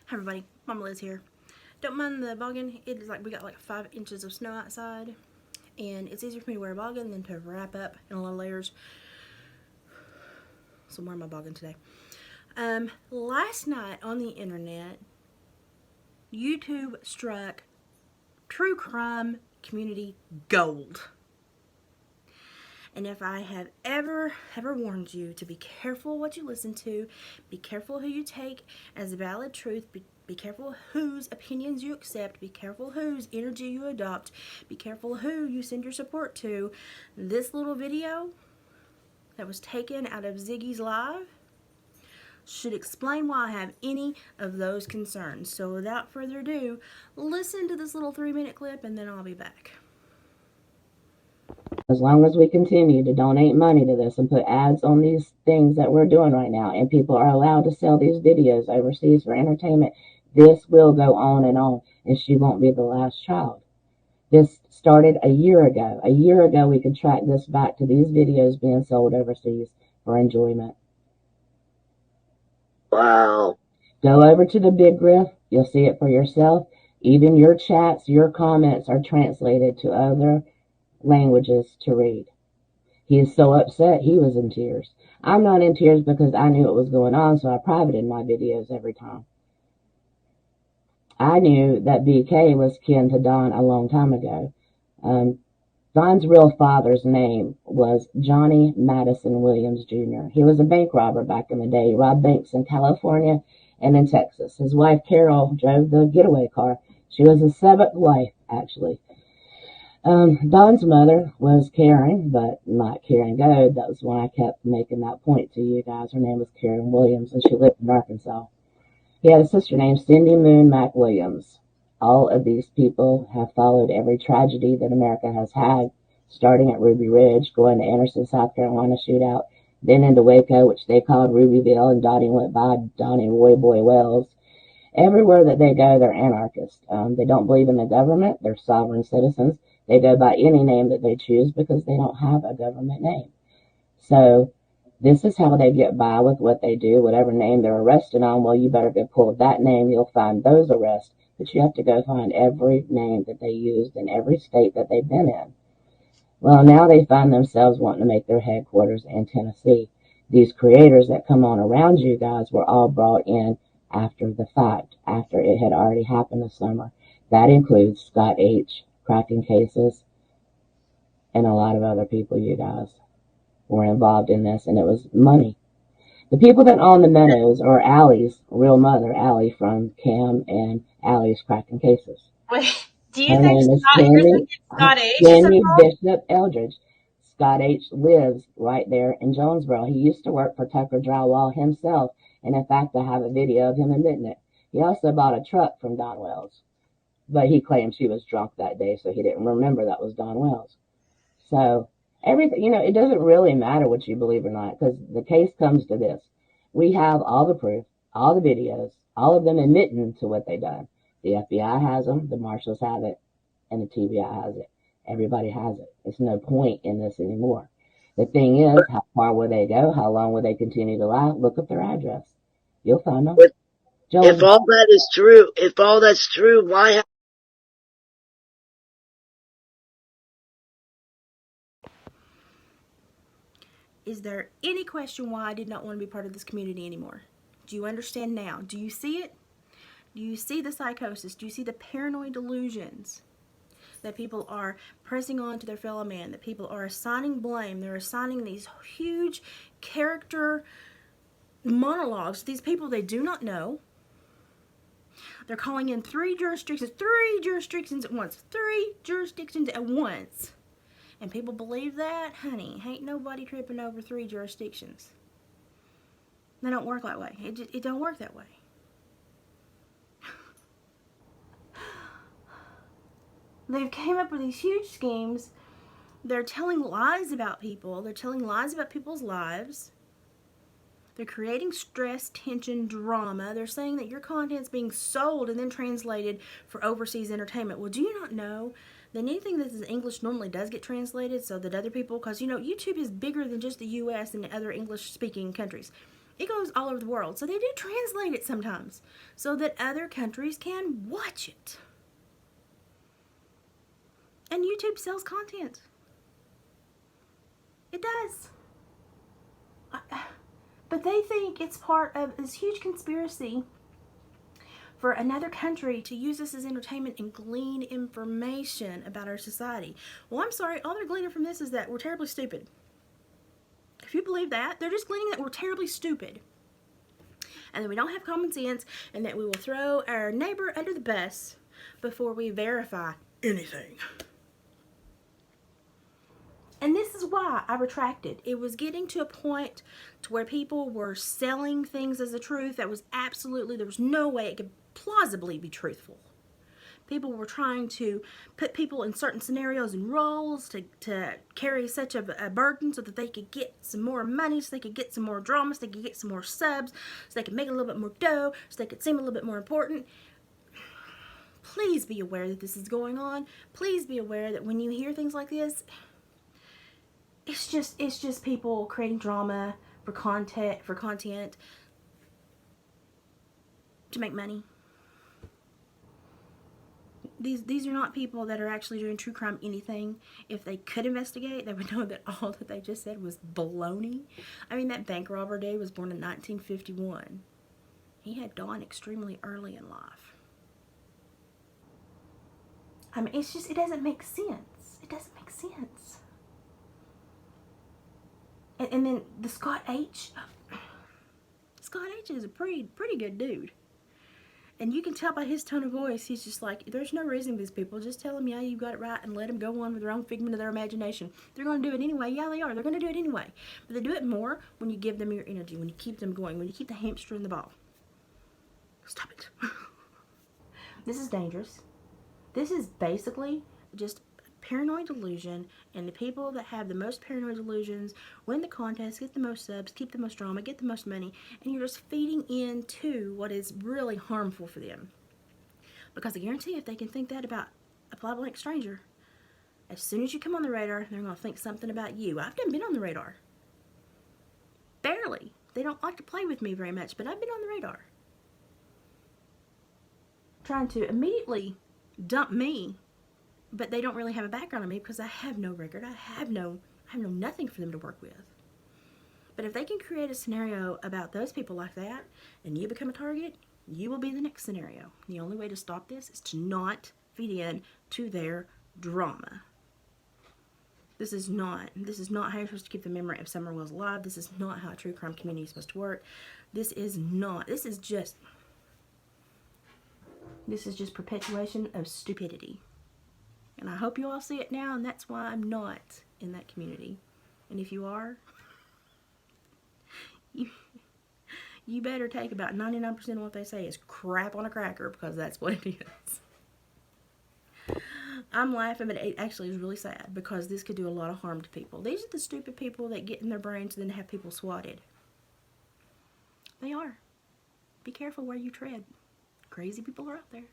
Hi everybody, Mama Liz here. Don't mind the boggin. It is like we got like 5 inches of snow outside, and it's easier for me to wear a boggin than to wrap up in a lot of layers. So I'm wearing my boggin today. Last night on the internet, YouTube struck true crime community gold. And if I have ever warned you to be careful what you listen to, be careful who you take as valid truth, be careful whose opinions you accept, be careful whose energy you adopt, be careful who you send your support to, this little video that was taken out of Ziggy's live should explain why I have any of those concerns. So without further ado, listen to this little 3-minute clip and then I'll be back. As long as we continue to donate money to this and put ads on these things that we're doing right now, and people are allowed to sell these videos overseas for entertainment, this will go on, and she won't be the last child. This started a year ago. A year ago, we could track this back to these videos being sold overseas for enjoyment. Wow. Go over to the Big Griff. You'll see it for yourself. Even your chats, your comments are translated to other languages to read. He is so upset he was in tears. I'm not in tears because I knew what was going on, so I privated my videos every time. I knew that BK was kin to Don a long time ago. Don's real father's name was Johnny Madison Williams Jr. He was a bank robber back in the day. He robbed banks in California and in Texas. His wife Carol drove the getaway car. She was his 7th wife, actually. Don's mother was Karen, but not Karen Goad. That was when I kept making that point to you guys. Her name was Karen Williams, and she lived in Arkansas. He had a sister named Cindy Moon Mac Williams. All of these people have followed every tragedy that America has had, starting at Ruby Ridge, going to Anderson, South Carolina shootout, then into Waco, which they called Rubyville, and Donnie went by Donnie Roy Boy Wells. Everywhere that they go, they're anarchists. They don't believe in the government. They're sovereign citizens. They go by any name that they choose because they don't have a government name. So this is how they get by with what they do. Whatever name they're arrested on, well, you better go pull that name. You'll find those arrests. But you have to go find every name that they used in every state that they've been in. Well, now they find themselves wanting to make their headquarters in Tennessee. These creators that come on around you guys were all brought in after the fact, after it had already happened this summer. That includes Scott H., cracking cases, and a lot of other people, you guys, were involved in this, and it was money. The people that own the Meadows are Allie's real mother, Allie from Cam and Allie's cracking cases. Wait, do you Her think name is Scott H is Tammy involved? Bishop Eldridge. Scott H. lives right there in Jonesboro. He used to work for Tucker Drywall himself, and in fact, I have a video of him admitting it. He also bought a truck from Don Wells, but he claimed she was drunk that day, so he didn't remember that was Don Wells. So everything, it doesn't really matter what you believe or not, because the case comes to this. We have all the proof, all the videos, all of them admitting to what they done. The FBI has them, the marshals have it, and the TBI has it. Everybody has it. There's no point in this anymore. The thing is, how far will they go? How long will they continue to lie? Look up their address. You'll find them. If all that is true, if all that's true, why Is there any question why I did not want to be part of this community anymore? Do you understand now? Do you see it? Do you see the psychosis? Do you see the paranoid delusions that people are pressing on to their fellow man? That people are assigning blame. They're assigning these huge character monologues to these people they do not know. They're calling in three jurisdictions at once. And people believe that? Honey, ain't nobody tripping over 3 jurisdictions. They don't work that way. It don't work that way. They've came up with these huge schemes. They're telling lies about people. They're telling lies about people's lives. They're creating stress, tension, drama. They're saying that your content's being sold and then translated for overseas entertainment. Well, do you not know that anything that is English normally does get translated so that other people, because YouTube is bigger than just the US and other English-speaking countries. It goes all over the world. So they do translate it sometimes so that other countries can watch it. And YouTube sells content. It does. But they think it's part of this huge conspiracy for another country to use this as entertainment and glean information about our society. Well, I'm sorry, all they're gleaning from this is that we're terribly stupid. If you believe that, they're just gleaning that we're terribly stupid. And that we don't have common sense, and that we will throw our neighbor under the bus before we verify anything. And this is why I retracted. It was getting to a point to where people were selling things as a truth that was absolutely, there was no way it could plausibly be truthful. People were trying to put people in certain scenarios and roles to carry such a burden so that they could get some more money, so they could get some more drama, so they could get some more subs, so they could make a little bit more dough, so they could seem a little bit more important. Please be aware that this is going on. Please be aware that when you hear things like this, it's just people creating drama for content to make money. These are not people that are actually doing true crime anything. If they could investigate, they would know that all that they just said was baloney. I mean, that bank robber dude was born in 1951. He had dawned extremely early in life. I mean, it's just, it doesn't make sense. It doesn't make sense. And then the Scott H. Scott H is a pretty good dude. And you can tell by his tone of voice, he's just like, there's no reason these people. Just tell them, yeah, you got it right, and let them go on with their own figment of their imagination. They're going to do it anyway. Yeah, they are. They're going to do it anyway. But they do it more when you give them your energy, when you keep them going, when you keep the hamster in the ball. Stop it. This is dangerous. This is basically just paranoid delusion, and the people that have the most paranoid delusions win the contest, get the most subs, keep the most drama, get the most money, and you're just feeding into what is really harmful for them. Because I guarantee if they can think that about a fly blank stranger, as soon as you come on the radar, they're going to think something about you. I've been on the radar. Barely. They don't like to play with me very much, but I've been on the radar. Trying to immediately dump me, but they don't really have a background on me because I have no record. I have no nothing for them to work with. But if they can create a scenario about those people like that, and you become a target, you will be the next scenario. The only way to stop this is to not feed in to their drama. This is not how you're supposed to keep the memory of Summer Wells alive. This is not how a true crime community is supposed to work. This is just perpetuation of stupidity. And I hope you all see it now, and that's why I'm not in that community. And if you are, you better take about 99% of what they say is crap on a cracker, because that's what it is. I'm laughing, but it actually is really sad, because this could do a lot of harm to people. These are the stupid people that get in their brains and then have people swatted. They are. Be careful where you tread. Crazy people are out there.